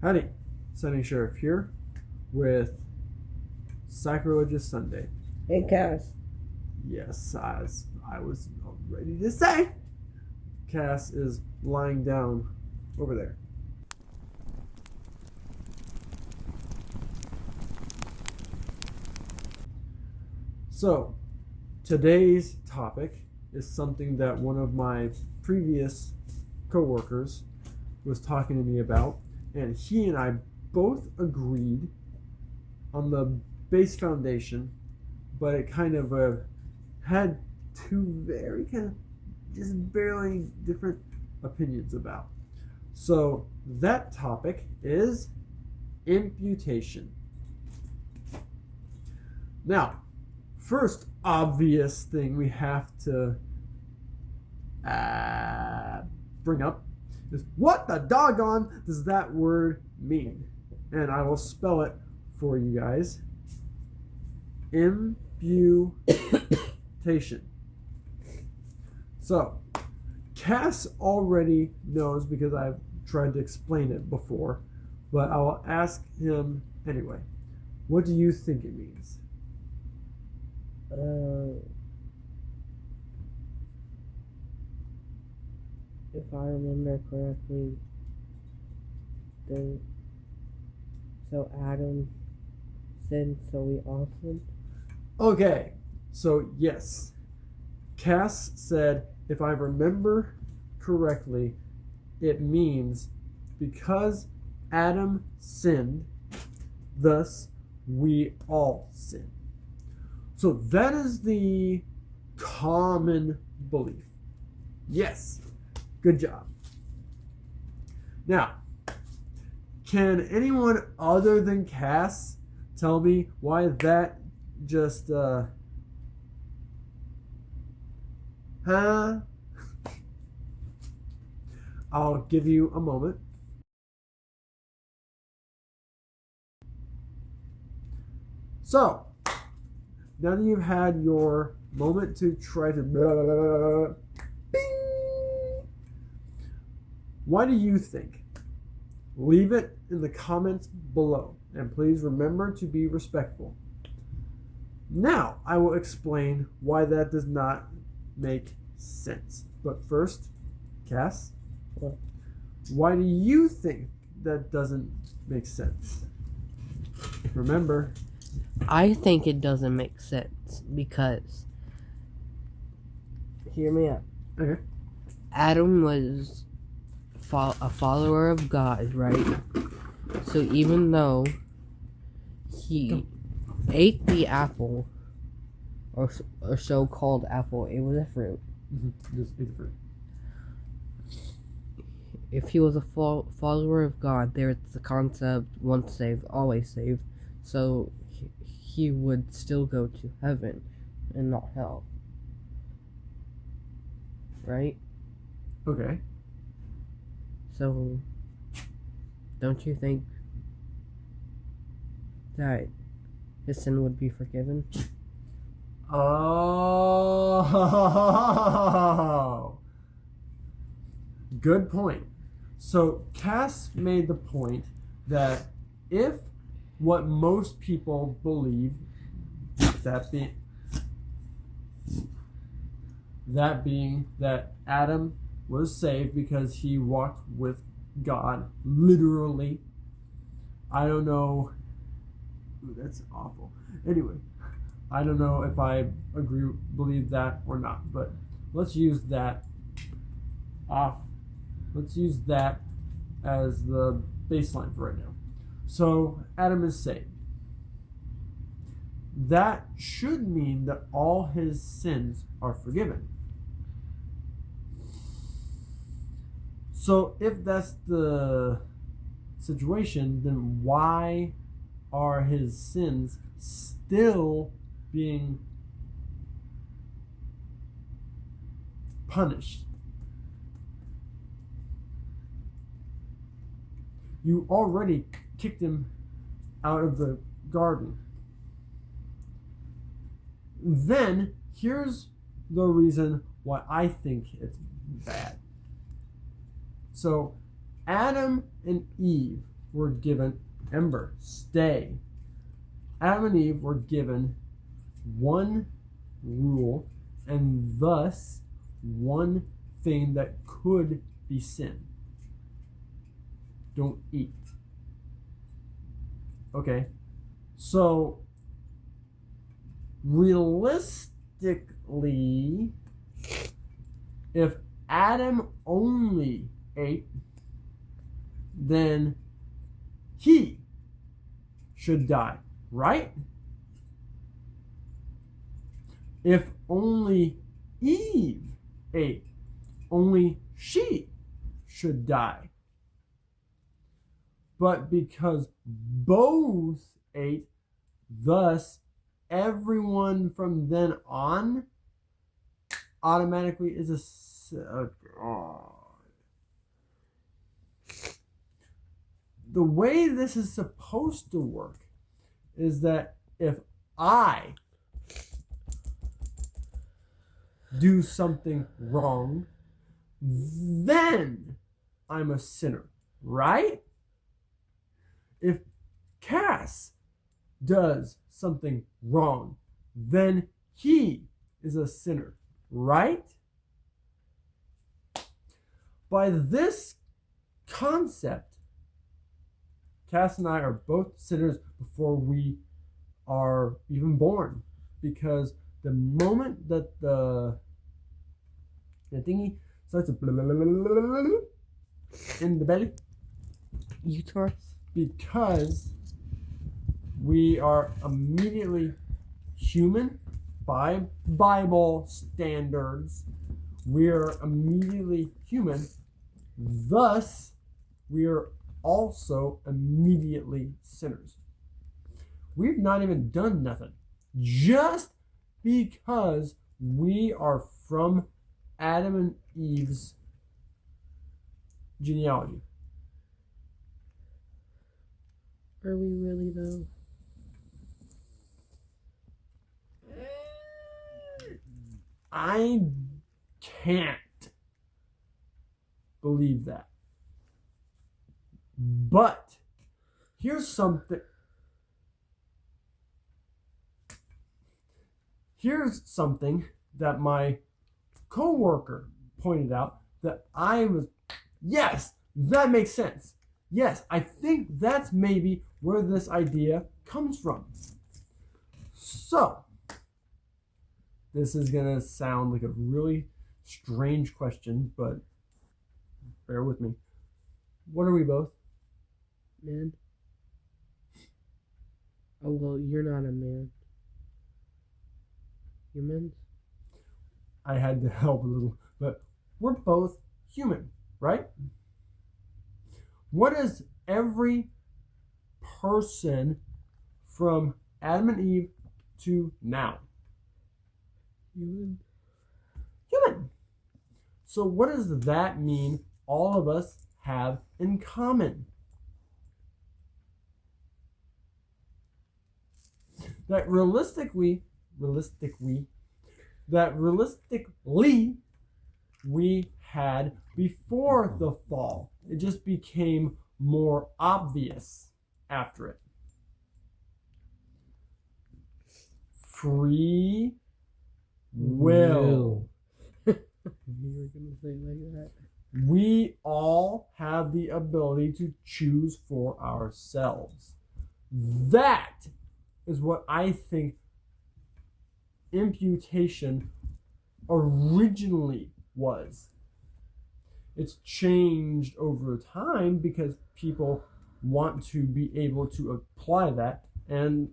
Howdy, Sunny Sheriff here with Sacrilegious Sunday. Hey, Cass. Yes, as I was ready to say, Cass is lying down over there. So, today's topic is something that one of my previous coworkers was talking to me about, and he and I both agreed on the base foundation, but it kind of had two very kind of just barely different opinions about. So that topic is imputation. Now, first obvious thing we have to bring up is what the doggone does that word mean? And I will spell it for you guys. Imputation. So, Cass already knows because I've tried to explain it before, but I will ask him anyway. What do you think it means? If I remember correctly, so Adam sinned, so we all sinned. Okay, so yes, Cass said, if I remember correctly, it means because Adam sinned, thus we all sin. So that is the common belief. Yes, good job. Now, can anyone other than Cass tell me why that just, I'll give you a moment. So, now that you've had your moment to try to bing, why do you think? Leave it in the comments below, and please remember to be respectful. Now, I will explain why that does not make sense. But first, Cass, What? Why do you think that doesn't make sense? Remember, I think it doesn't make sense because, hear me out. okay, Adam was a follower of God, right? So even though he ate the apple, or so-called apple, it was a fruit. Just eat the fruit. If he was a follower of God, there's the concept once saved, always saved. So he would still go to heaven and not hell. Right? Okay. So, don't you think that his sin would be forgiven? Oh, good point. So Cass made the point that if what most people believe, that being that Adam was saved because he walked with God, literally. I don't know. Ooh, that's awful. Anyway, I don't know if I believe that or not, but let's use that off. Let's use that as the baseline for right now. So Adam is saved. That should mean that all his sins are forgiven. So if that's the situation, then why are his sins still being punished? You already kicked him out of the garden. Then, here's the reason why I think it's bad. So, Adam and Eve were given, Ember, stay. Adam and Eve were given one rule and thus one thing that could be sin. Don't eat. Okay, so realistically, if Adam only ate, then he should die, right? If only Eve ate, only she should die. But because both ate, thus everyone from then on automatically is a the way this is supposed to work is that if I do something wrong, then I'm a sinner, right? If Cass does something wrong, then he is a sinner, right? By this concept, Cass and I are both sinners before we are even born, because the moment that the thingy starts to in the belly, uterus, because we are immediately human by Bible standards, we are immediately human, thus we are also immediately sinners. We've not even done nothing. Just because we are from Adam and Eve's genealogy. Are we really though? I can't believe that. But here's something. Here's something that my coworker pointed out that I was, yes, that makes sense. Yes, I think that's maybe where this idea comes from. So, this is going to sound like a really strange question, but bear with me. What are we both? Man. Oh, well, you're not a man. Humans? I had to help a little, but we're both human, right? What is every person from Adam and Eve to now? Human. Human. So what does that mean all of us have in common? That realistically, we had before the fall. It just became more obvious after it. Free will. You were going to say it like that. We all have the ability to choose for ourselves. That is what I think imputation originally was. It's changed over time because people want to be able to apply that, and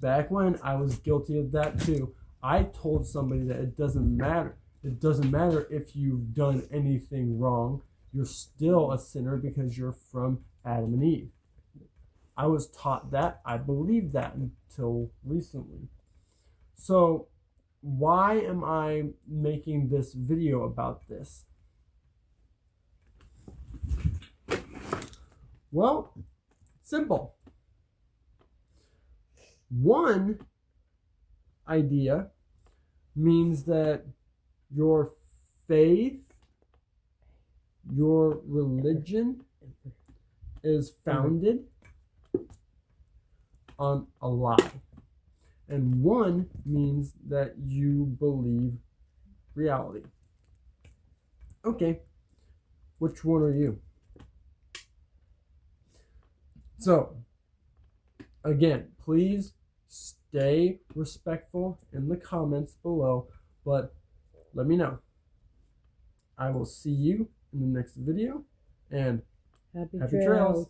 back when I was guilty of that too. I told somebody that it doesn't matter. It doesn't matter if you've done anything wrong. You're still a sinner because you're from Adam and Eve. I was taught that. I believed that until recently. So why am I making this video about this? Well, simple. One idea means that your faith, your religion, is founded on a lie. And one means that you believe reality. Okay, which one are you? So, again, please stay respectful in the comments below, but let me know. I will see you in the next video, and Happy happy trails.